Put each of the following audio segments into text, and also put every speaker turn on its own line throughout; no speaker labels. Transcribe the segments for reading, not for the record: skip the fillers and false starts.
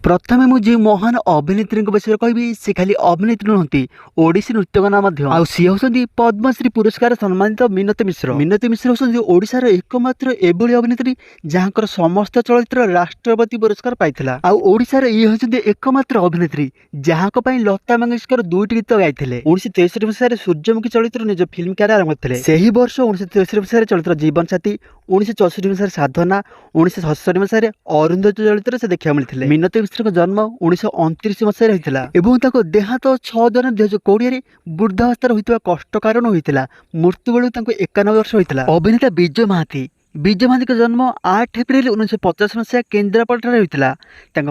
प्रथमे मुझे महान अभिनेत्री विषय कहि से खाली अभिनेत्री नुहति ओडिसी नृत्यगाना सी होती पद्मश्री पुरस्कार सम्मानित मिनती मिश्र। मिनती मिश्र होती ओडिशार एकमात्र एभली अभिनेत्री जहाँकर समस्त चलचित्र राष्ट्रपति पुरस्कार पाइथिला। ओडिशार ये होती एकमात्र अभिनेत्री जहाँ लता मंगेशकर दुईटी गीत गाई। 1963 मसीह सूर्यमुखी चलचित्र निज फिल्म क्यारियर आरंभ करते। से वर्ष 1963 मसीह चलचित्र जीवन साथी, 1964 मसीह साधना, 1967 मसीह अरुंधति चलचित्र से देखा मिलते। मिनती मिश्र जन्म 1929 मसीह होता देहांत 6 जनवरी 2020 वृद्धावस्था होता कष्ट कारण होता। मृत्यु बेलू 91 वर्ष होता। अभिनेता विजय महांती का जन्म 8 एप्रिल 1950 मसीहा केन्द्रापड़ा होता।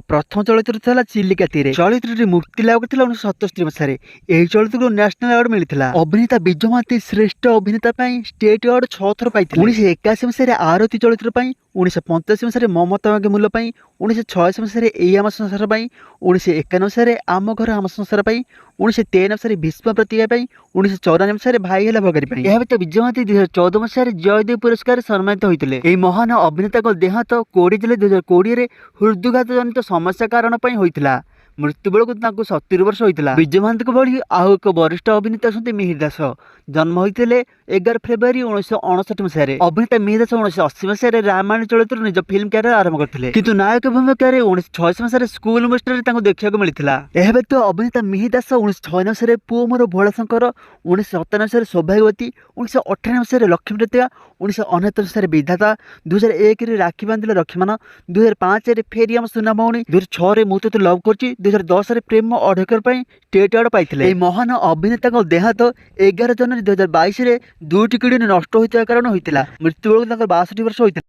प्रथम चलचित्र था चिलिका तीरे। चलचित्र मुक्ति लाभ करता 1977 मसीह। यह चलचित्र को नेशनल अवार्ड मिलता। अभिनेता विजय महांती श्रेष्ठ अभिनेता स्टेट अवार्ड 6 थर पाई। 1981 मसीह आरती चलचित्र, 1985 मसीह ममता मागे मूल, 1986 मसीह एई आम संसार, 1991 मसीह आम घर आम संसार, 1993 मसीह भीष्म प्रतिज्ञा, 1994 मसीह भाई है भगारी। यह व्यतीत विजय महांती 2014 मसीह जयदेव पुरस्कार सम्मानित होते। यह महान अभिनेता देहांत 20 जुलाई 2020 हृदयघात जनित समस्या कारण होता। मृत्यु बेलू 70 वर्ष होता। विजय महांती भली आउ एक वरिष्ठ अभिनेता अच्छा मिहिर दास। जन्म होते 11 फेब्रुआरी 1959 मसीह। अभिनेता मिहिर दास 1980 मसीह रामायण चलचित्र निज फिल्म क्यारियर आरंभ करते, किंतु नायक भूमिका 1986 मसीह स्कूल मास्टर देखा मिलता। यह व्यतीत अभिनेता मिहिर दास 1996 मसीह पुओ मोर भोलाशंकर, 1997 मसीह सौभाग्यवती, 1998 मसीह लक्ष्मी प्रतिज्ञा, 1969 मसीह विधाता, 2001 राखी बांधिले रक्षीमान, 2005 फेरी आम सुना भौणी, 2006 मु तो लव करछि, 2010 प्रेम अढेकर स्टेट अवार्ड पाई। महान अभिनेता देहांत 11 जनवरी 2022 दुईटी किडनी नष्ट होता कारण होता। मृत्यु बेलू 62 वर्ष होता।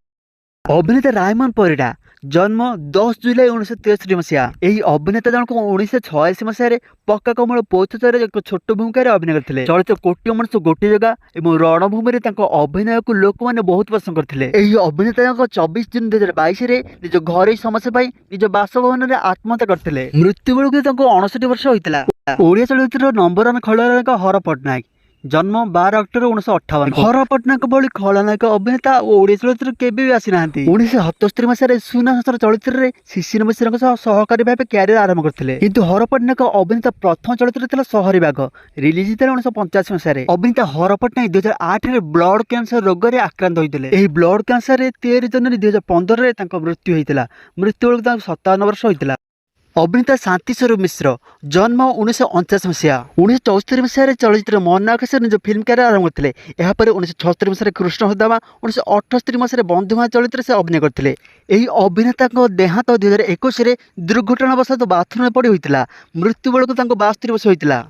अभिनेता रायमन परिडा जन्म 10 जुलाई 1963 मसीहा। यही अभिनेता जनक 1986 मसीह पक्का कमल पोथचर एक छोट भूमिका अभिनय करते। चलचित्र कोटी मनुष्य गोटे जगह और रणभूमि अभिनय को लोक मैंने बहुत पसंद करते। यही अभिनेता जनक 24 जून 2022 निज घर समस्या निज बासभवन में आत्महत्या करते। मृत्यु बेलू 59 वर्ष होता। ओडिया चलचित्र नंबर 1 खलनायक हर पट्टनायक जन्म 12 अक्टोबर 1958। हर पट्टनायक भली खलनायक अभिनेता ओडिया चलचित्र केबे भी आसी नांती। 1977 मसीह सुना हसर चलचित्र शिशिर मिश्र सहकारी भाव क्यारियर आरंभ करते, किंतु हर पट्टनायक अभिनेता प्रथम चलचित्र था सहरी बाग, रिलीज होता 1985 मसीह। अभिनेता हर पट्टनायक 2008 ब्लड कैंसर रोग में आक्रांत होते। ब्लड कैंसर 13 जनवरी 2015 मृत्यु होता। मृत्यु बेलू 57 वर्ष होता। अभिनेता शांति स्वरूप मिश्र जन्म 1949 मसीहा। 1974 मसीह चलचित्र मन आकाश निज फिल्म क्यारियर आरंभ करते। यापर 1976 मसीह कृष्ण हदामा, 1978 मसीह बंधुमा चलचित्र से अभिनय करते। यही अभिनेता देहांत 2021 दुर्घटनावशात बाथरूम पड़ी होता। मृत्यु बेलू 62 वर्ष होता।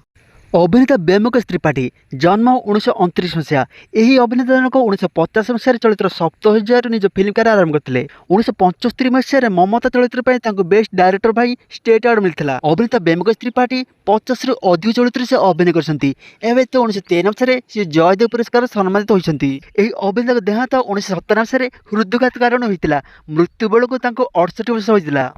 अभिनेता ब्योमकेश त्रिपाठी जन्म 1929 मसीहा। यही अभिनेता जनक 1950 मसीह चलचित्र सप्तहजार निज फिल्म क्यारियर आरंभ करते। 1975 मसीह ममता चलचित्र बेस्ट डायरेक्टर भाई स्टेट अवार्ड मिलता। अभिनेता ब्योमकेश त्रिपाठी 50 रु अधिक चलचित्र से अभिनय करते। 1913 मसीह से जयदेव पुरस्कार सम्मानित होती। अभिनेता देहांत 1957 मसीह हृदयघात कारण होता। मृत्यु बेलू 68 वर्ष होता।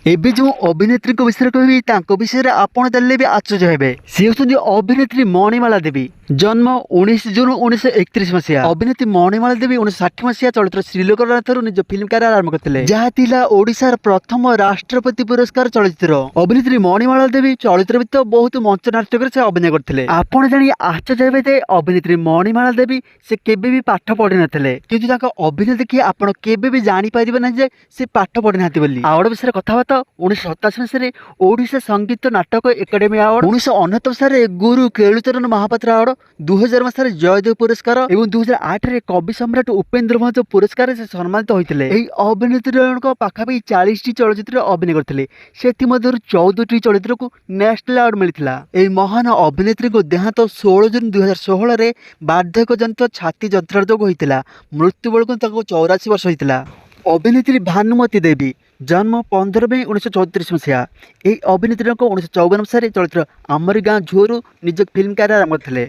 एबे जो अभिनेत्री विषय कह विषय आपड़ जाने भी आश्चर्य हेबे। सी होती अभिनेत्री मणिमाला देवी जन्म 19 जून 1931 मसीहा। अभिनेत्री मणिमाला देवी 1960 मसीहा चलचित्र श्रीलोकनाथ निज फिल्म क्यारियर आरंभ करते, जहाँ ओडिशार प्रथम राष्ट्रपति पुरस्कार चलचित्र। अभिनेत्री मणिमाला देवी चलचित्र व्यतीत बहुत मंच नाटक से अभिनय करते। आपड़ जानी आश्चर्य हेबे अभिनेत्री मणिमाला देवी से केबे भी पाठ पढ़ी नथिले, किंतु अभिनय देखिए आपण केबे भी जानी पारिबे ना जे से पाठ पढ़ी नाथि बोली। आवड़ विषय कथाबार्ता 1987 मसीह ओडिशा संगीत नाटक एकाडेमी अवार्ड, 1969 मसीह गुरु केलुचरण महापात्र अवार्ड, 2000 मसीह जयदेव पुरस्कार और 2008 कवि सम्राट उपेन्द्र महतो पुरस्कार से सम्मानित होते। अभिनेत्री पाखापाखि 40 चलचित्र अभिनय करते, से 14 चलचित्र को नेशनल अवार्ड मिलता। यह महान अभिनेत्री को देहांत 16 जून 2016 बार्धक्य जनित छाती जंत्रणा जोग होता। मृत्यु बेलू 84 वर्ष होता। अभिनेत्री भानुमती देवी जन्म 15 मई 1934 मसीहा। यही अभिनेत्री 1954 मसीह चलचित्र आमरी गाँ झुअरु निज फिल्म क्यारियर आरंभ करते।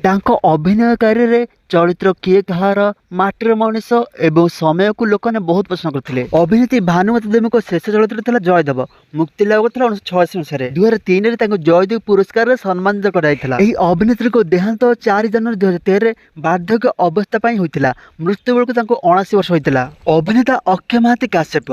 अभिनय कार्य ଚରିତ୍ର କିଏ କାହାର, ମାଟିର ମଣିଷ ଏବଂ ସମୟକୁ ଲୋକମାନେ ବହୁତ ପସନ୍ଦ କରୁଥିଲେ। ଅଭିନେତ୍ରୀ ଭାନୁମତୀ ଦେବୀଙ୍କ ଶେଷ ଚଳଚ୍ଚିତ୍ର ଥିଲା ଜୟଦେବ, ମୁକ୍ତି ଲାଭ କରିଥିଲା 1986 ମସିହାରେ। 2003ରେ ତାଙ୍କୁ ଜୟଦେବ ପୁରସ୍କାରରେ ସମ୍ମାନିତ କରାଯାଇଥିଲା। ଏହି ଅଭିନେତ୍ରୀଙ୍କ ଦେହାନ୍ତ 4 ଜାନୁଆରୀ 2013ରେ ବାର୍ଦ୍ଧକ୍ୟ ଅବସ୍ଥା ପାଇଁ ହୋଇଥିଲା। ମୃତ୍ୟୁ ବେଳକୁ ତାଙ୍କୁ 79 ବର୍ଷ ହୋଇଥିଲା। ଅଭିନେତା ଅକ୍ଷୟ ମହାନ୍ତି କାଶ୍ୟପ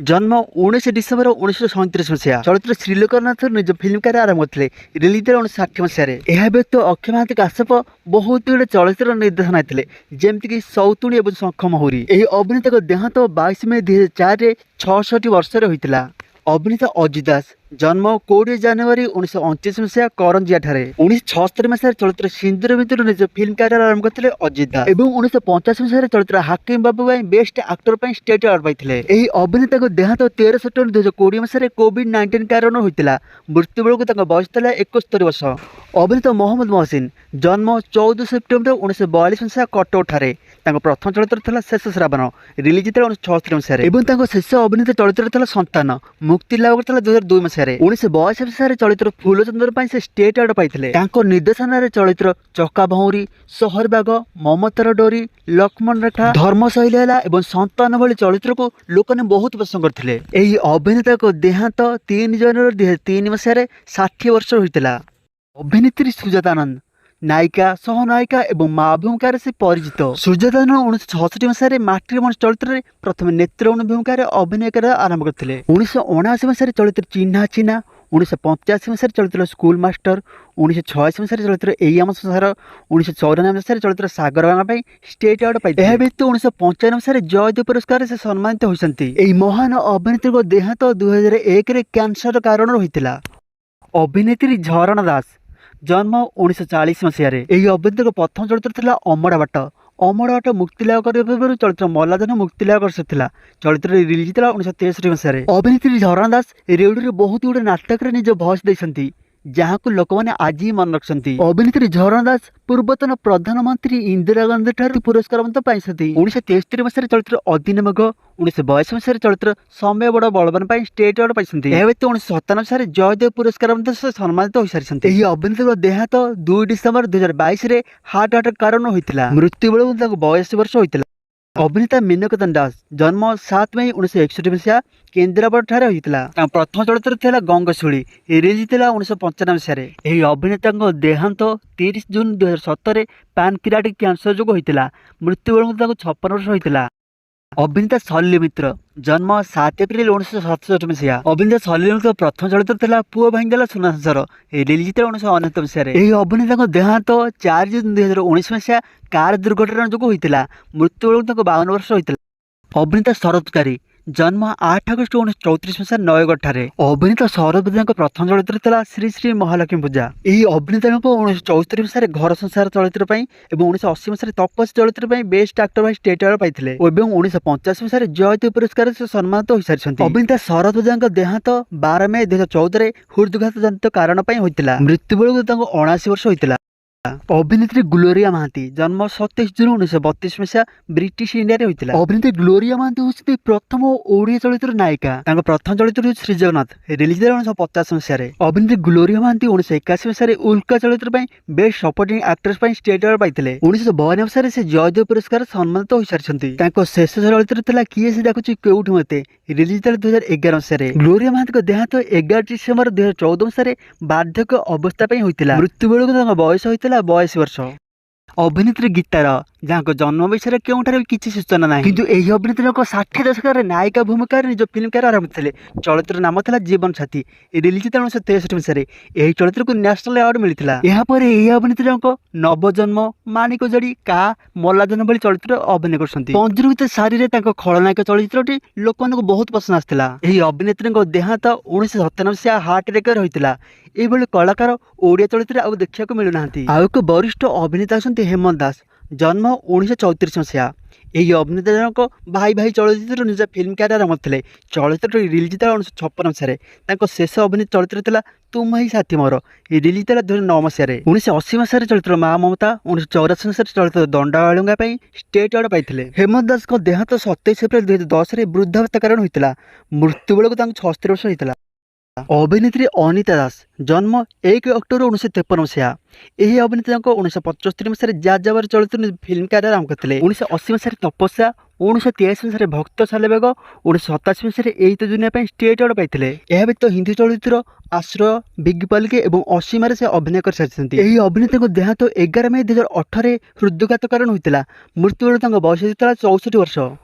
ଜନ୍ମ 19 ଡିସେମ୍ବର 1937 ମସିହା। ଚଳଚ୍ଚିତ୍ର ଶ୍ରୀଲୋକନାଥ ନିଜ ଫିଲ୍ମ କ୍ୟାରିୟର ଆରମ୍ଭ କରିଥିଲେ। ରିଲିଜ ହେଲା 1960 ମସିହାରେ। ଏହା ବ୍ୟତୀତ ଅକ୍ଷୟ ମହାନ୍ତି କାଶ୍ୟପ ବହୁତ ଗୁଡ଼ିଏ ଚଳଚ୍ଚିତ୍ର ନିର୍ଦ୍ଦେଶନା ଦେଇଥିଲେ, ଯେମିତିକି ସୌତୁଣୀ ଏବଂ ଶଙ୍ଖ ମହୁରୀ। ଏହି ଅଭିନେତାଙ୍କ ଦେହାନ୍ତ 22 ମେ 2004ରେ 66 ବର୍ଷରେ ହୋଇଥିଲା। ଅଭିନେତା ଅଜିତ ଦାସ ଜନ୍ମ 20 ଜାନୁଆରୀ 1929 ମସିହା କରଞ୍ଜିଆଠାରେ। 1976 ମସିହାରେ ଚଳଚ୍ଚିତ୍ର ସିନ୍ଦୁର ଭିତରୁ ନିଜ ଫିଲ୍ମ କ୍ୟାରିୟର ଆରମ୍ଭ କରିଥିଲେ ଅଜିତ ଦାସ ଏବଂ 1985 ମସିହାରେ ଚଳଚ୍ଚିତ୍ର ହାକିମ ବାବୁ ପାଇଁ ବେଷ୍ଟ ଆକ୍ଟର ପାଇଁ ଷ୍ଟେଟ୍ ଆୱାର୍ଡ ପାଇଥିଲେ। ଏହି ଅଭିନେତାଙ୍କ ଦେହାନ୍ତ 13 ସେପ୍ଟେମ୍ବର 2020 ମସିହାରେ କୋଭିଡ-19 କାରଣରୁ ହୋଇଥିଲା। ମୃତ୍ୟୁ ବେଳକୁ ତାଙ୍କ ବୟସ ଥିଲା 71 ବର୍ଷ। ଅଭିନେତା ମହମ୍ମଦ ମହସିନ ଜନ୍ମ 14 ସେପ୍ଟେମ୍ବର 1942 ମସିହା କଟକଠାରେ। ତାଙ୍କ ପ୍ରଥମ ଚଳଚ୍ଚିତ୍ର ଥିଲା ଶେଷ ଶ୍ରାବଣ, ରିଲିଜ ଥିଲା 1976 ମସିହାରେ ଏବଂ ତାଙ୍କ ଶେଷ ଅଭିନୀତ ଚଳଚ୍ଚିତ୍ର ଥିଲା ସନ୍ତାନ, ମୁକ୍ତି ଲାଭ କରିଥିଲା 2002 ମସିହାରେ। 1982 ମସିହାରେ ଚଳଚ୍ଚିତ୍ର ଫୁଲଚନ୍ଦନ ପାଇଁ ସେ ଷ୍ଟେଟ୍ ଆୱାର୍ଡ ପାଇଥିଲେ। ତାଙ୍କ ନିର୍ଦ୍ଦେଶନାରେ ଚଳଚ୍ଚିତ୍ର ଚକା ଭଉଁରୀ, ସହରବାଗ, ମମତାର ଡୋରି, ଲକ୍ଷ୍ମଣ ରେଖା, ଧର୍ମଶୈଳୀ ହେଲା ଏବଂ ସନ୍ତାନ ଭଳି ଚଳଚ୍ଚିତ୍ରକୁ ଲୋକମାନେ ବହୁତ ପସନ୍ଦ କରିଥିଲେ। ଏହି ଅଭିନେତାଙ୍କ ଦେହାନ୍ତ 3 ଜାନୁଆରୀ 2003 ମସିହାରେ 60 ବର୍ଷର ହୋଇଥିଲା। ଅଭିନେତ୍ରୀ ସୁଜାତା ଆନନ୍ଦ ନାୟିକା, ସହନାୟିକା ଏବଂ ମା ଭୂମିକାରେ ସେ ପରିଚିତ। ସୁଜାତା ଆନନ୍ଦ 1966 ମସିହାରେ ମାଟିର ମଣିଷ ଚଳଚ୍ଚିତ୍ରରେ ପ୍ରଥମେ ନେତ୍ରହୀନ ଭୂମିକାରେ ଅଭିନୟ କରିବା ଆରମ୍ଭ କରିଥିଲେ। 1979 ମସିହାରେ ଚଳଚ୍ଚିତ୍ର ଚିହ୍ନା ଚିହ୍ନା, 1985 ମସିହାରେ ଚଳଚ୍ଚିତ୍ର ସ୍କୁଲ ମାଷ୍ଟର, 1986 ମସିହାରେ ଚଳଚ୍ଚିତ୍ର ଏଇ ଆମ ସଂସାର, 1994 ମସିହାରେ ଚଳଚ୍ଚିତ୍ର ସାଗରବାଙ୍କା ପାଇଁ ଷ୍ଟେଟ୍ ଆୱାର୍ଡ ପାଇଥିଲେ। ଏହା ବ୍ୟତୀତ 1995 ମସିହାରେ ଜୟଦେବ ପୁରସ୍କାରରେ ସେ ସମ୍ମାନିତ ହୋଇଛନ୍ତି। ଏହି ମହାନ ଅଭିନେତ୍ରୀଙ୍କ ଦେହାନ୍ତ 2001ରେ କ୍ୟାନ୍ସର କାରଣରୁ ହୋଇଥିଲା। ଅଭିନେତ୍ରୀ ଝରଣା ଦାସ ଜନ୍ମ 1940 ମସିହାରେ। ଏହି ଅଭିନେତ୍ରୀଙ୍କ ପ୍ରଥମ ଚଳଚ୍ଚିତ୍ର ଥିଲା ଅମଡ଼ା ବାଟ। ଅମଡ଼ା ବାଟ ମୁକ୍ତି ଲାଭ କରିବା ପୂର୍ବରୁ ଚଳଚ୍ଚିତ୍ର ମଲାଧନ ମୁକ୍ତି ଲାଭ କରିସାରିଥିଲା। ଚଳଚ୍ଚିତ୍ର ରିଲିଜ ଥିଲା 1963 ମସିହାରେ। ଅଭିନେତ୍ରୀ ଝରଣା ଦାସ ରେଡ଼ିଓରେ ବହୁତ ଗୁଡ଼ିଏ ନାଟକରେ ନିଜ ଭଏସ୍ ଦେଇଛନ୍ତି, ଯାହାକୁ ଲୋକମାନେ ଆଜି ମନେ ରଖିଛନ୍ତି। ଅଭିନେତ୍ରୀ ଝରଣା ଦାସ ପୂର୍ବତନ ପ୍ରଧାନମନ୍ତ୍ରୀ ଇନ୍ଦିରା ଗାନ୍ଧୀ ଠାରୁ ପୁରସ୍କାର ମଧ୍ୟ ପାଇଛନ୍ତି। 1973 ମସିହାରେ ଚଳଚ୍ଚିତ୍ର ଅଦିନ ମେଘ, 1982 ମସିହାରେ ଚଳଚ୍ଚିତ୍ର ସମୟ ବଡ଼ ବଳବାନ ପାଇଁ ଷ୍ଟେଟ୍ ଆୱାର୍ଡ ପାଇଛନ୍ତି। ଏହା ବ୍ୟତୀତ 1997 ମସିହାରେ ଜୟଦେବ ପୁରସ୍କାର ମଧ୍ୟ ସେ ସମ୍ମାନିତ ହୋଇସାରିଛନ୍ତି। ଏହି ଅଭିନେତ୍ରୀଙ୍କ ଦେହାନ୍ତ 2 ଡିସେମ୍ବର 2022ରେ ହାର୍ଟ ଆଟାକ୍ କାରଣରୁ ହୋଇଥିଲା। ମୃତ୍ୟୁ ବେଳକୁ ତାଙ୍କୁ 82 ବର୍ଷ ହୋଇଥିଲା। ଅଭିନେତା ମୀନକେତନ ଦାସ ଜନ୍ମ 7 ମେ 1961 ମସିହା କେନ୍ଦ୍ରାପଡ଼ା ଠାରେ ହୋଇଥିଲା। ତାଙ୍କ ପ୍ରଥମ ଚଳଚ୍ଚିତ୍ର ଥିଲା ଗଙ୍ଗଶୂଳୀ, ରିଲିଜ ଥିଲା 1995 ମସିହାରେ। ଏହି ଅଭିନେତାଙ୍କ ଦେହାନ୍ତ 30 ଜୁନ 2017ରେ ପାନକ୍ରିଆଟିକ କ୍ୟାନ୍ସର ଯୋଗୁଁ ହୋଇଥିଲା। ମୃତ୍ୟୁ ବେଳକୁ ତାଙ୍କୁ 56 ବର୍ଷ ହୋଇଥିଲା। ଅଭିନେତା ସଲିଲ ମିତ୍ର ଜନ୍ମ 7 ଏପ୍ରିଲ 1967 ମସିହା। ଅଭିନେତା ସଲିଲ ମିତ୍ରଙ୍କ ପ୍ରଥମ ଚଳଚ୍ଚିତ୍ର ଥିଲା ପୁଅ ଭାଙ୍ଗିଗଲା ସୁନା ସଂସାର, ରିଲିଜ ଥିଲା 1999 ମସିହାରେ। ଏହି ଅଭିନେତାଙ୍କ ଦେହାନ୍ତ 4 ଜୁନ 2019 ମସିହା କାର ଦୁର୍ଘଟଣା ଯୋଗୁଁ ହୋଇଥିଲା। ମୃତ୍ୟୁ ବେଳକୁ ତାଙ୍କୁ 52 ବର୍ଷ ହୋଇଥିଲା। ଅଭିନେତା ଶରତ କାରୀ ଜନ୍ମ 8 ଅଗଷ୍ଟ 1934 ମସିହା ନୟାଗଡ଼ଠାରେ। ଅଭିନେତା ଶରତ ପୂଜାଙ୍କ ପ୍ରଥମ ଚଳଚ୍ଚିତ୍ର ଥିଲା ଶ୍ରୀ ଶ୍ରୀ ମହାଲକ୍ଷ୍ମୀ ପୂଜା। ଏହି ଅଭିନେତାଙ୍କ 1974 ମସିହାରେ ଘର ସଂସାର ଚଳଚ୍ଚିତ୍ର ପାଇଁ ଏବଂ 1980 ମସିହାରେ ତପସ୍ୟା ଚଳଚ୍ଚିତ୍ର ପାଇଁ ବେଷ୍ଟ ଆକ୍ଟର ପାଇଁ ଷ୍ଟେଟ୍ ଆୱାର୍ଡ ପାଇଥିଲେ ଏବଂ 1985 ମସିହାରେ ଜୟଦେବ ପୁରସ୍କାରରେ ସେ ସମ୍ମାନିତ ହୋଇସାରିଛନ୍ତି। ଅଭିନେତା ଶରତ ପୂଜାଙ୍କ ଦେହାନ୍ତ 12 ମେ 2014ରେ ହୃଦଘାତ ଜନିତ କାରଣ ପାଇଁ ହୋଇଥିଲା। ମୃତ୍ୟୁ ବେଳକୁ ତାଙ୍କୁ 79 ବର୍ଷ ହୋଇଥିଲା। ଅଭିନେତ୍ରୀ ଗ୍ଲୋରିଆ ମହାନ୍ତି ଜନ୍ମ 27 ଜୁନ 1932 ମସିହା ବ୍ରିଟିଶ ଇଣ୍ଡିଆରେ ହୋଇଥିଲା। ଅଭିନେତ୍ରୀ ଗ୍ଲୋରିଆ ମହାନ୍ତି ହେଉଛନ୍ତି ପ୍ରଥମ ଓଡ଼ିଆ ଚଳଚ୍ଚିତ୍ର ନାୟିକା। ତାଙ୍କ ପ୍ରଥମ ଚଳଚ୍ଚିତ୍ର ହେଉଛି ଶ୍ରୀ ଜଗନ୍ନାଥ, ରିଲିଜ ହେଲା 1950 ମସିହାରେ। ଅଭିନେତ୍ରୀ ଗ୍ଲୋରିଆ ମହାନ୍ତି 1981 ମସିହାରେ ଉଲ୍କା ଚଳଚ୍ଚିତ୍ର ପାଇଁ ବେଷ୍ଟ ସପୋର୍ଟିଂ ଆକ୍ଟ୍ରେସ ପାଇଁ ଷ୍ଟେଟ୍ ଆୱାର୍ଡ ପାଇଥିଲେ। 1952 ମସିହାରେ ସେ ଜୟଦେବ ପୁରସ୍କାର ସମ୍ମାନିତ ହୋଇସାରିଛନ୍ତି। ତାଙ୍କ ଶେଷ ଚଳଚ୍ଚିତ୍ର ଥିଲା କିଏ ସେ ଡାକୁଛି କେଉଁଠି ମୋତେ, ରିଲିଜ ଥିଲା 2011 ମସିହାରେ। ଗ୍ଲୋରିଆ ମହାନ୍ତିଙ୍କ ଦେହାନ୍ତ 11 ଡିସେମ୍ବର 2014 ମସିହାରେ ବାର୍ଦ୍ଧକ୍ୟ ଅବସ୍ଥା ପାଇଁ ହୋଇଥିଲା। ମୃତ୍ୟୁ ବେଳକୁ ତାଙ୍କ ବୟସ ହୋଇଥିଲା 82 ବର୍ଷ। ଅଭିନେତ୍ରୀ ଗୀତାର ଯାହାଙ୍କ ଜନ୍ମ ବିଷୟରେ କେଉଁଠାରେ କିଛି ସୂଚନା ନାହିଁ, କିନ୍ତୁ ଏହି ଅଭିନେତ୍ରୀଙ୍କ 60 ଦଶକରେ ନାୟିକା ଭୂମିକାରେ ନିଜ ଫିଲ୍ମ କ୍ୟାରିୟର ଆରମ୍ଭ କରିଥିଲେ। ଚଳଚ୍ଚିତ୍ର ନାମ ଥିଲା ଜୀବନ ସାଥୀ, ରିଲିଜ ଥିଲା 1963 ମସିହାରେ। ଏହି ଚଳଚ୍ଚିତ୍ରକୁ ନ୍ୟାସନାଲ ଆୱାର୍ଡ ମିଳିଥିଲା। ଏହାପରେ ଏହି ଅଭିନେତ୍ରୀଙ୍କ ନବଜନ୍ମ, ମାଣିକ ଜଡ଼ି, କା, ମଲାଧନ ଭଳି ଚଳଚ୍ଚିତ୍ର ଅଭିନୟ କରିଛନ୍ତି। ପଞ୍ଜୁରୀଭୂତ ଶାଢ଼ୀରେ ତାଙ୍କ ଖଳନାୟକ ଚଳଚ୍ଚିତ୍ରଟି ଲୋକମାନଙ୍କୁ ବହୁତ ପସନ୍ଦ ଆସିଥିଲା। ଏହି ଅଭିନେତ୍ରୀଙ୍କ ଦେହାନ୍ତ 1997 ମସିହା ହାର୍ଟ ଆଟାକରେ ହୋଇଥିଲା। ଏହିଭଳି କଳାକାର ଓଡ଼ିଆ ଚଳଚ୍ଚିତ୍ରରେ ଆଉ ଦେଖିବାକୁ ମିଳୁନାହାନ୍ତି। ଆଉ ଏକ ବରିଷ୍ଠ ଅଭିନେତା ଅଛନ୍ତି ହେମନ୍ତ ଦାସ ଜନ୍ମ 1934 ମସିହା। ଏହି ଅଭିନେତା ଜଣକ ଭାଇ ଭାଇ ଚଳଚ୍ଚିତ୍ର ନିଜ ଫିଲ୍ମ କ୍ୟାରିୟର ଆରମ୍ଭ କରିଥିଲେ। ଚଳଚ୍ଚିତ୍ରଟି ରିଲିଜ ଥିଲା 1956 ମସିହାରେ। ତାଙ୍କ ଶେଷ ଅଭିନୀତ ଚଳଚ୍ଚିତ୍ର ଥିଲା ତୁମ ହିଁ ସାଥୀ ମୋର, ରିଲିଜ ଥିଲା 2009 ମସିହାରେ। 1980 ମସିହାରେ ଚଳଚ୍ଚିତ୍ର ମା ମମତା, 1984 ମସିହାରେ ଚଳଚ୍ଚିତ୍ର ଦଣ୍ଡାବାଳୁଙ୍ଗା ପାଇଁ ଷ୍ଟେଟ୍ ଆୱାର୍ଡ ପାଇଥିଲେ। ହେମନ୍ତ ଦାସଙ୍କ ଦେହାନ୍ତ 27 ଏପ୍ରିଲ 2010ରେ ବୃଦ୍ଧାବସ୍ଥା କାରଣ ହୋଇଥିଲା। ମୃତ୍ୟୁ ବେଳକୁ ତାଙ୍କୁ 76 ବର୍ଷ ହୋଇଥିଲା। ଅଭିନେତ୍ରୀ ଅନିତା ଦାସ ଜନ୍ମ 1 ଅକ୍ଟୋବର 1953 ମସିହା। ଏହି ଅଭିନେତ୍ରୀଙ୍କ 1975 ମସିହାରେ ଯାଯାବର ଚଳଚ୍ଚିତ୍ର ଫିଲ୍ମ କ୍ୟାରିୟର ଆରମ୍ଭ କରିଥିଲେ। 1980 ମସିହାରେ ତପସ୍ୟା, 1983 ମସିହାରେ ଭକ୍ତ ସାଲେବେଗ, 1987 ମସିହାରେ ଏଇ ତ ଦୁନିଆ ପାଇଁ ଷ୍ଟେଟ୍ ଆୱାର୍ଡ ପାଇଥିଲେ। ଏହା ବ୍ୟତୀତ ହିନ୍ଦୀ ଚଳଚ୍ଚିତ୍ର ଆଶ୍ରୟ, ବିଗ୍ ପାଲକେ ଏବଂ ଅସୀମାରେ ସେ ଅଭିନୟ କରିସାରିଛନ୍ତି। ଏହି ଅଭିନେତ୍ରୀଙ୍କ ଦେହାନ୍ତ 11 ମେ 2018 ହୃଦଘାତ କାରଣ ହୋଇଥିଲା। ମୃତ୍ୟୁବେଳେ ତାଙ୍କ ବୟସ ହୋଇଥିଲା 64 ବର୍ଷ।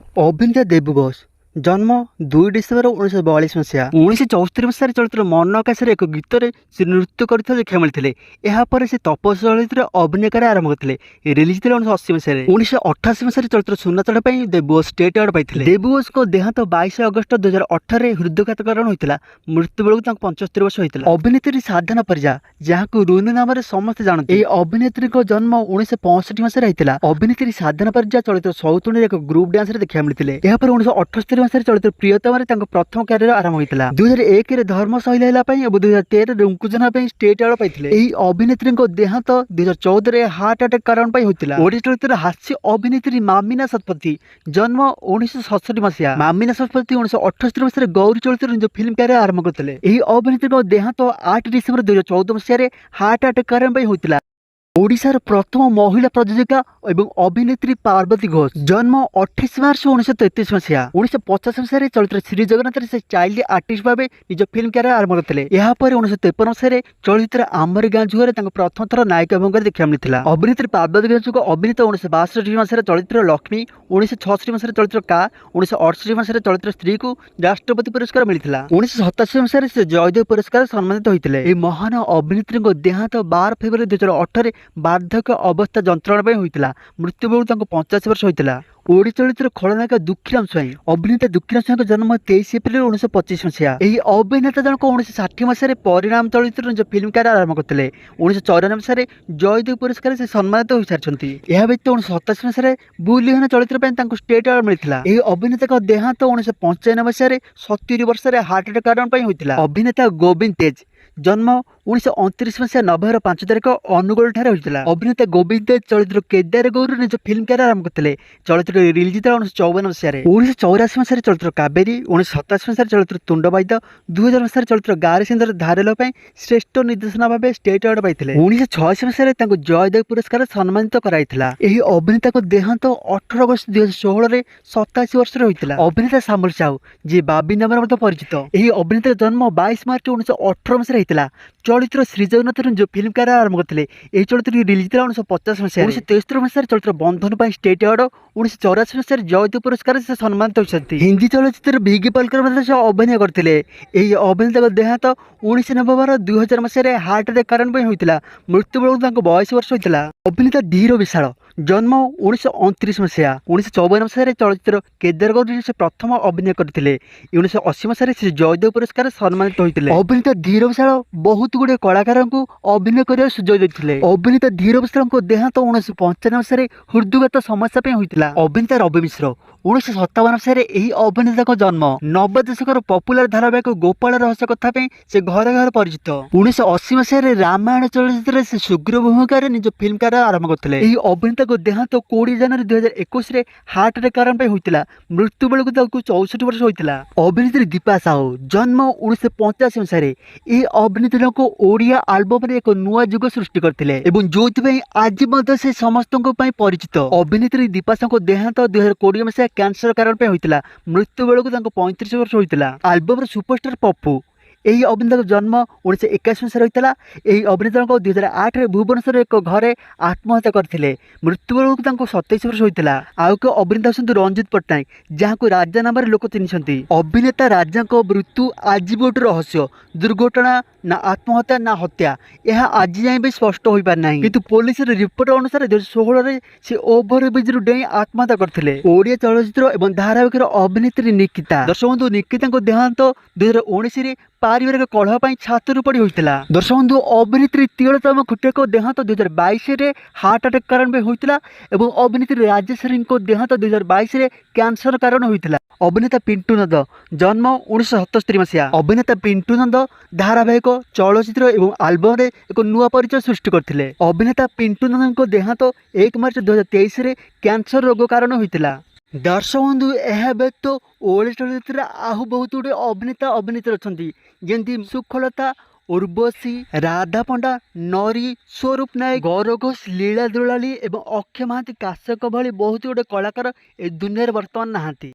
ଅଭିନେତା ଦେବୁ ବସ ଜନ୍ମ 2 ଡିସେମ୍ବର 1942 ମସିହା। 1974 ମସିହାରେ ଚଳଚ୍ଚିତ୍ର ମନ ଆକାଶରେ ଏକ ଗୀତରେ ସେ ନୃତ୍ୟ କରିଥିବା ଦେଖିବାକୁ ମିଳିଥିଲେ। ଏହାପରେ ସେ ତପସ୍ୟା ଚଳଚ୍ଚିତ୍ରରେ ଅଭିନୟ କରିବା ଆରମ୍ଭ କରିଥିଲେ। ରିଲିଜ୍ ଥିଲା 1980 ମସିହାରେ। 1988 ମସିହାରେ ଚଳଚ୍ଚିତ୍ର ସୁନାଚଢ଼ା ପାଇଁ ଦେବୁ ବସ ଷ୍ଟେଟ୍ ଆୱାର୍ଡ ପାଇଥିଲେ। ଦେବୁ ବସଙ୍କ ଦେହାନ୍ତ 22 ଅଗଷ୍ଟ 2018 ହୃଦଘାତ କାରଣ ହୋଇଥିଲା। ମୃତ୍ୟୁ ବେଳକୁ ତାଙ୍କୁ 75 ବର୍ଷ ହୋଇଥିଲା। ଅଭିନେତ୍ରୀ ସାଧନା ପରିଜା ଯାହାକୁ ରୁନୁ ନାମରେ ସମସ୍ତେ ଜାଣନ୍ତି। ଏହି ଅଭିନେତ୍ରୀଙ୍କ ଜନ୍ମ 1965 ମସିହାରେ ହୋଇଥିଲା। ଅଭିନେତ୍ରୀ ସାଧନା ପରିଜା ଚଳଚ୍ଚିତ୍ର ସୌତୁଣୀରେ ଏକ ଗ୍ରୁପ୍ ଡ୍ୟାନ୍ସରେ ଦେଖିବାକୁ ମିଳିଥିଲେ। ଏହାପରେ 1978 ମସିହାରେ ଚଳଚ୍ଚିତ୍ର ପ୍ରିୟତମାରେ ତାଙ୍କ ପ୍ରଥମ କ୍ୟାରିୟର ଆରମ୍ଭ ହୋଇଥିଲା। 2001ରେ ଧର୍ମ ସହିଲା ହେଲା ପାଇଁ ଏବଂ 2013ରେ ରୁଙ୍କୁଜନା ପାଇଁ ଷ୍ଟେଟ୍ ଆୱାର୍ଡ ପାଇଥିଲେ। ଏହି ଅଭିନେତ୍ରୀଙ୍କ ଦେହାନ୍ତ 2014ରେ ହାର୍ଟ ଆଟାକ୍ କାରଣ ପାଇଁ ହୋଇଥିଲା। ଓଡ଼ିଆ ଚଳଚ୍ଚିତ୍ର ହାସ୍ୟ ଅଭିନେତ୍ରୀ ମାମିନା ଶତପଥୀ ଜନ୍ମ 1967 ମସିହା। ମାମିନା ଶତପଥୀ 1978 ମସିହାରେ ଗୌରୀ ଚଳଚ୍ଚିତ୍ରରେ ନିଜ ଫିଲ୍ମ କ୍ୟାରିୟର ଆରମ୍ଭ କରିଥିଲେ। ଏହି ଅଭିନେତ୍ରୀଙ୍କ ଦେହାନ୍ତ 8 ଡିସେମ୍ବର 2014 ମସିହାରେ ହାର୍ଟ ଆଟାକ୍ କାରଣ ପାଇଁ ହୋଇଥିଲା। ଓଡ଼ିଶାର ପ୍ରଥମ ମହିଳା ପ୍ରଯୋଜିକା ଏବଂ ଅଭିନେତ୍ରୀ ପାର୍ବତୀ ଘୋଷ ଜନ୍ମ 28 ମାର୍ଚ୍ଚ 1933 ମସିହା। 1950 ମସିହାରେ ଚଳଚ୍ଚିତ୍ର ଶ୍ରୀ ଜଗନ୍ନାଥରେ ସେ ଚାଇଲ୍ଡ ଆର୍ଟିଷ୍ଟ ଭାବେ ନିଜ ଫିଲ୍ମ କ୍ୟାରିୟର ଆରମ୍ଭ କରିଥିଲେ। ଏହାପରେ 1953 ମସିହାରେ ଚଳଚ୍ଚିତ୍ର ଆମରି ଗାଁ ଝୁଅରେ ତାଙ୍କୁ ପ୍ରଥମ ଥର ନାୟିକା ଭଙ୍ଗରେ ଦେଖିବାକୁ ମିଳିଥିଲା। ଅଭିନେତ୍ରୀ ପାର୍ବତୀ ଘୋଷଙ୍କ ଅଭିନୀତ 1962 ମସିହାରେ ଚଳଚ୍ଚିତ୍ର ଲକ୍ଷ୍ମୀ, 1966 ମସିହାରେ ଚଳଚ୍ଚିତ୍ର କା, 1968 ମସିହାରେ ଚଳଚ୍ଚିତ୍ର ସ୍ତ୍ରୀକୁ ରାଷ୍ଟ୍ରପତି ପୁରସ୍କାର ମିଳିଥିଲା। 1987 ମସିହାରେ ସେ ଜୟଦେବ ପୁରସ୍କାର ସମ୍ମାନିତ ହୋଇଥିଲେ। ଏହି ମହାନ ଅଭିନେତ୍ରୀଙ୍କ ଦେହାନ୍ତ 12 ଫେବୃଆରୀ 2018 ବାର୍ଦ୍ଧକ୍ୟ ଅବସ୍ଥା ଯନ୍ତ୍ରଣା ପାଇଁ ହୋଇଥିଲା। ମୃତ୍ୟୁ ବେଳକୁ ତାଙ୍କୁ 85 ବର୍ଷ ହୋଇଥିଲା। ଓଡ଼ିଆ ଚଳଚ୍ଚିତ୍ର ଖଳନାୟିକା ଦୁଃଖୀରାମ ସ୍ୱାଇଁ ଅଭିନେତା ଦୁଃଖୀରାମ ସ୍ୱାଇଁଙ୍କ ଜନ୍ମ 23 ଏପ୍ରିଲ 1925 ମସିହା। ଏହି ଅଭିନେତା ଜଣକ 1960 ମସିହାରେ ପରିଣାମ ଚଳଚ୍ଚିତ୍ରରେ ନିଜ ଫିଲ୍ମ କ୍ୟାରିୟର ଆରମ୍ଭ କରିଥିଲେ। 1994 ମସିହାରେ ଜୟଦେବ ପୁରସ୍କାରରେ ସେ ସମ୍ମାନିତ ହୋଇସାରିଛନ୍ତି। ଏହା ବ୍ୟତୀତ 1987 ମସିହାରେ ବୁଲିହନ ଚଳଚ୍ଚିତ୍ର ପାଇଁ ତାଙ୍କୁ ଷ୍ଟେଟ୍ ଆୱାର୍ଡ ମିଳିଥିଲା। ଏହି ଅଭିନେତାଙ୍କ ଦେହାନ୍ତ 1995 ମସିହାରେ 70 ବର୍ଷରେ ହାର୍ଟ ଆଟାକ୍ କାରଣ ପାଇଁ ହୋଇଥିଲା। ଅଭିନେତା ଗୋବିନ୍ଦ ତେଜ ଜନ୍ମ 1929 ମସିହା ନଭେମ୍ବର 5 ତାରିଖ ଅନୁଗୁଳ ଠାରେ ହୋଇଥିଲା। ଅଭିନେତା ଗୋବିନ୍ଦ ତେଜ ଚଳଚ୍ଚିତ୍ର କେଦାର ଗୌରରୁ ନିଜ ଫିଲ୍ମ କ୍ୟାରିୟର ଆରମ୍ଭ କରିଥିଲେ। ଚଳଚ୍ଚିତ୍ର ରିଲିଜ୍ ଥିଲା 1954 ମସିହାରେ। 1984 ମସିହାରେ ଚଳଚ୍ଚିତ୍ର କାବେରୀ, 1987 ମସିହାରେ ଚଳଚ୍ଚିତ୍ର ତୁଣ୍ଡବାଇଦ, 2000 ମସିହାରେ ଚଳଚ୍ଚିତ୍ର ଗାରେ ସିନ୍ଦର ଧାରେଲ ପାଇଁ ଶ୍ରେଷ୍ଠ ନିର୍ଦ୍ଦେଶନା ଭାବେ ଷ୍ଟେଟ୍ ଆୱାର୍ଡ ପାଇଥିଲେ। 1986 ମସିହାରେ ତାଙ୍କୁ ଜୟଦେବ ପୁରସ୍କାର ସମ୍ମାନିତ କରାଯାଇଥିଲା। ଏହି ଅଭିନେତାଙ୍କ ଦେହାନ୍ତ 18 ଅଗଷ୍ଟ 2016ରେ 87 ବର୍ଷରେ ହୋଇଥିଲା। ଅଭିନେତା ସାମଲ ସାହୁ ଯିଏ ବାବି ନାମରେ ମଧ୍ୟ ପରିଚିତ। ଏହି ଅଭିନେତାଙ୍କ ଜନ୍ମ 22 ମାର୍ଚ୍ଚ 1918 ମସିହାରେ ହୋଇଥିଲା। ଚଳଚ୍ଚିତ୍ର ଶ୍ରୀ ଜଗନ୍ନାଥର ନିଜ ଫିଲ୍ମ କ୍ୟାରିୟର ଆରମ୍ଭ କରିଥିଲେ। ଏହି ଚଳଚ୍ଚିତ୍ର ରିଲିଜ୍ ଥିଲା 1950 ମସିହାରେ। 1973 ମସିହାରେ ଚଳଚ୍ଚିତ୍ର ବନ୍ଧନ ପାଇଁ ଷ୍ଟେଟ୍ ଆୱାର୍ଡ, 1984 ମସିହାରେ ଜୟଦେବ ପୁରସ୍କାର ସେ ସମ୍ମାନିତ ହୋଇଛନ୍ତି। ହିନ୍ଦୀ ଚଳଚ୍ଚିତ୍ର ବିଗ୍ ପାଲକରେ ମଧ୍ୟ ସେ ଅଭିନୟ କରିଥିଲେ। ଏହି ଅଭିନେତାଙ୍କ ଦେହାନ୍ତ 19 ନଭେମ୍ବର 2000 ମସିହାରେ ହାର୍ଟ ଆଟାକ୍ କାରଣ ପାଇଁ ହୋଇଥିଲା। ମୃତ୍ୟୁ ବେଳକୁ ତାଙ୍କୁ 22 ବର୍ଷ ହୋଇଥିଲା। ଅଭିନେତା ଧୀର ବିଶାଳ ଜନ୍ମ 1929 ମସିହା। 1954 ମସିହାରେ ଚଳଚ୍ଚିତ୍ର କେଦାର ଗୌରୀରେ ସେ ପ୍ରଥମ ଅଭିନୟ କରିଥିଲେ। 1980 ମସିହାରେ ସେ ଜୟଦେବ ପୁରସ୍କାର ସମ୍ମାନିତ ହୋଇଥିଲେ। ଅଭିନେତା ଧୀର ବିଶାଳ ବହୁତ ଗୁଡ଼ିଏ କଳାକାରଙ୍କୁ ଅଭିନୟ କରିବାର ସୁଯୋଗ ଦେଇଥିଲେ। ଅଭିନେତା ଧୀର ବିଶାଳଙ୍କ ଦେହାନ୍ତ 1995 ମସିହାରେ ହୃଦଘାତ ସମସ୍ୟା ପାଇଁ ହୋଇଥିଲା। ଅଭିନେତା ରବି ମିଶ୍ର 1957 ମସିହାରେ ଏହି ଅଭିନେତାଙ୍କ ଜନ୍ମ। 90 ଦଶକର ପପୁଲାର ଧାରାବାହିକ ଗୋପାଳ ରହସ୍ୟ କଥା ପାଇଁ ସେ ଘରେ ଘରେ ପରିଚିତ। 1980 ମସିହାରେ ରାମାୟଣ ଚଳଚ୍ଚିତ୍ରରେ ସେ ସୁଗ୍ରୀବ ଭୂମିକାରେ ନିଜ ଫିଲ୍ମ କ୍ୟାରିୟର ଆରମ୍ଭ କରିଥିଲେ। ଏହି ଅଭିନେତାଙ୍କ ଦେହାନ୍ତ 20 ଜାନୁଆରୀ 2021ରେ ହାର୍ଟ ଆଟାକ୍ କାରଣ ପାଇଁ ହୋଇଥିଲା। ମୃତ୍ୟୁ ବେଳକୁ ତାଙ୍କୁ 64 ବର୍ଷ ହୋଇଥିଲା। ଅଭିନେତ୍ରୀ ଦୀପା ସାହୁ ଜନ୍ମ 1985 ମସିହାରେ। ଏହି ଅଭିନେତ୍ରୀଙ୍କୁ ଓଡ଼ିଆ ଆଲବମରେ ଏକ ନୂଆ ଯୁଗ ସୃଷ୍ଟି କରିଥିଲେ ଏବଂ ଯୋଉଥିପାଇଁ ଆଜି ମଧ୍ୟ ସେ ସମସ୍ତଙ୍କ ପାଇଁ ପରିଚିତ। ଅଭିନେତ୍ରୀ ଦୀପା ସାହୁଙ୍କ ଦେହାନ୍ତ 2020 ମସିହା କ୍ୟାନ୍ସର କାରଣ ପାଇଁ ହୋଇଥିଲା। ମୃତ୍ୟୁ ବେଳକୁ ତାଙ୍କୁ 35 ବର୍ଷ ହୋଇଥିଲା। ଆଲବମର ସୁପରଷ୍ଟାର ପପୁ ଏହି ଅଭିନେତାଙ୍କ ଜନ୍ମ 1981 ମସିହାରେ ହୋଇଥିଲା। ଏହି ଅଭିନେତାଙ୍କ 2008ରେ ଭୁବନେଶ୍ୱର ଏକ ଘରେ ଆତ୍ମହତ୍ୟା କରିଥିଲେ। ମୃତ୍ୟୁ ବେଳକୁ ତାଙ୍କୁ 27 ବର୍ଷ ହୋଇଥିଲା। ଆଉ ଏକ ଅଭିନେତା ଅଛନ୍ତି ରଞ୍ଜିତ ପଟ୍ଟନାୟକ ଯାହାକୁ ରାଜା ନାମରେ ଲୋକ ଚିହ୍ନିଛନ୍ତି। ଅଭିନେତା ରାଜାଙ୍କ ମୃତ୍ୟୁ ଆଜି ବି ଗୋଟେ ରହସ୍ୟ। ଦୁର୍ଘଟଣା ନା ଆତ୍ମହତ୍ୟା ନା ହତ୍ୟା ଏହା ଆଜି ଯାଏଁ ବି ସ୍ପଷ୍ଟ ହୋଇପାରିନାହିଁ। କିନ୍ତୁ ପୋଲିସର ରିପୋର୍ଟ ଅନୁସାରେ 2016ରେ ସେ ଓଭରବ୍ରିଜରୁ ଡେଇଁ ଆତ୍ମହତ୍ୟା କରିଥିଲେ। ଓଡ଼ିଆ ଚଳଚ୍ଚିତ୍ର ଏବଂ ଧାରାବାହିକର ଅଭିନେତ୍ରୀ ନିକିତା ଦର୍ଶକ ବନ୍ଧୁ ନିକିତାଙ୍କ ଦେହାନ୍ତ 2019ରେ ପାରିବାରିକ କଳହ ପାଇଁ ଛାତରୁ ପଡ଼ି ହୋଇଥିଲା। ଦର୍ଶକ ବନ୍ଧୁ ଅଭିନେତ୍ରୀ ତିଳୋତ୍ତମା ଖୁଟିଆଙ୍କ ଦେହାନ୍ତ 2022ରେ ହାର୍ଟ ଆଟାକ୍ କାରଣ ପାଇଁ ହୋଇଥିଲା ଏବଂ ଅଭିନେତ୍ରୀ ରାଜେଶ୍ୱରୀଙ୍କ ଦେହାନ୍ତ 2022ରେ କ୍ୟାନ୍ସର କାରଣ ହୋଇଥିଲା। ଅଭିନେତା ପିଣ୍ଟୁ ନନ୍ଦ ଜନ୍ମ 1977 ମସିହା। ଅଭିନେତା ପିଣ୍ଟୁ ନନ୍ଦ ଧାରାବାହିକ ଚଳଚ୍ଚିତ୍ର ଏବଂ ଆଲବମରେ ଏକ ନୂଆ ପରିଚୟ ସୃଷ୍ଟି କରିଥିଲେ। ଅଭିନେତା ପିଣ୍ଟୁ ନନ୍ଦଙ୍କ ଦେହାନ୍ତ 1 ମାର୍ଚ୍ଚ 2023ରେ କ୍ୟାନ୍ସର ରୋଗ କାରଣ ହୋଇଥିଲା। दर्शक बंधु यह व्यक्त ओडिया चलचित्र आहु बहुत गुड़े अभिनेता अभिनेत्री अच्छा जमी सुखलता उर्वशी राधा पंडा नरी स्वरूप नायक गौरव घोष लीला दुलाली और अक्षय महांती काश्यप भली बहुत गुड़े कलाकार ए दुनिया बर्तमान नहांती।